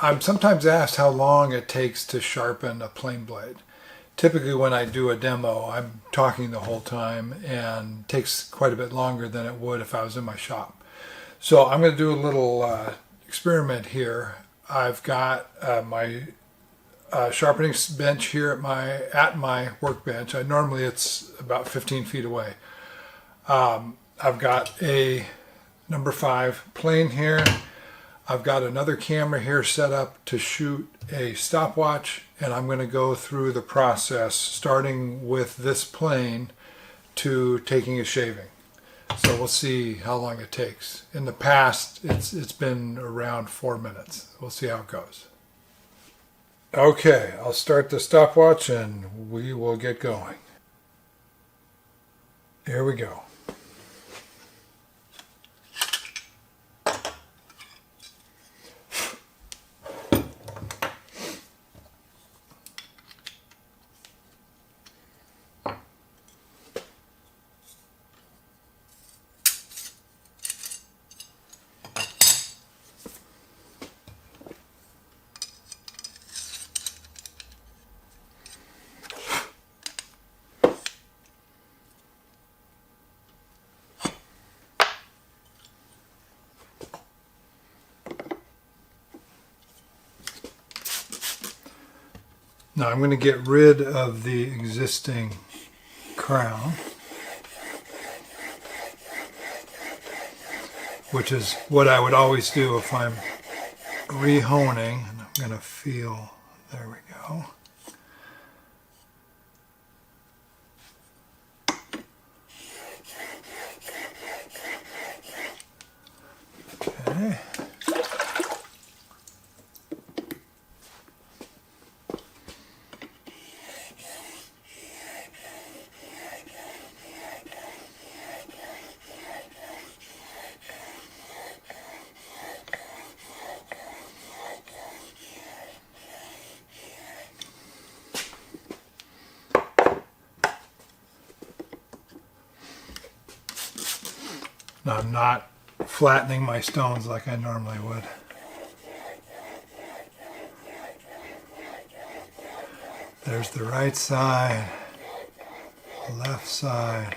I'm sometimes asked how long it takes to sharpen a plane blade. Typically when I do a demo, I'm talking the whole time and it takes quite a bit longer than it would if I was in my shop. So I'm going to do a little experiment here. I've got my sharpening bench here at my workbench. Normally it's about 15 feet away. I've got a number 5 plane here. I've got another camera here set up to shoot a stopwatch, and I'm going to go through the process starting with this plane to taking a shaving. So we'll see how long it takes. In the past it's been around 4 minutes. We'll see how it goes. Okay, I'll start the stopwatch and we will get going. Here we go. Now I'm going to get rid of the existing crown, which is what I would always do if I'm rehoning. And I'm going to feel, there we go. Okay. Now I'm not flattening my stones like I normally would. There's the right side, left side.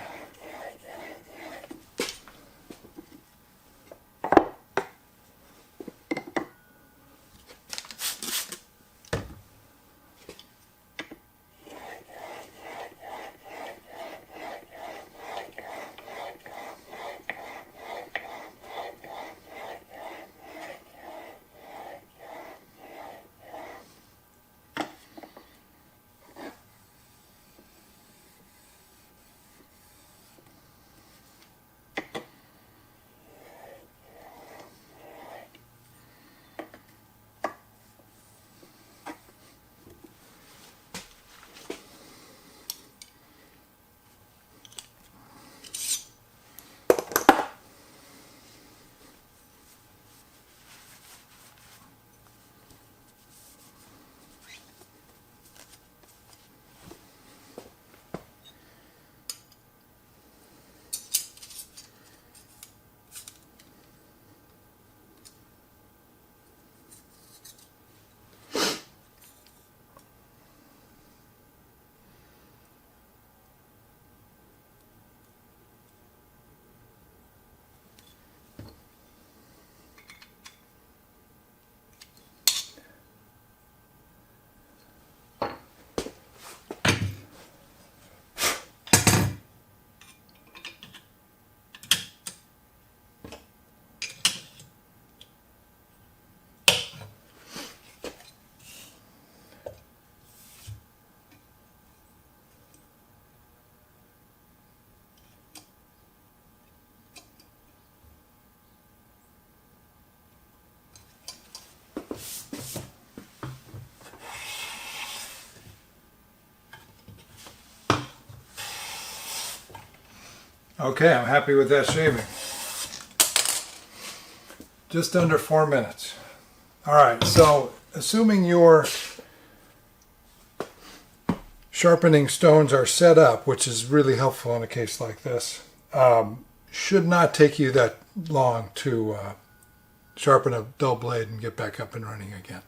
Okay, I'm happy with that shaving. Just under 4 minutes. Alright, so assuming your sharpening stones are set up, which is really helpful in a case like this, should not take you that long to sharpen a dull blade and get back up and running again.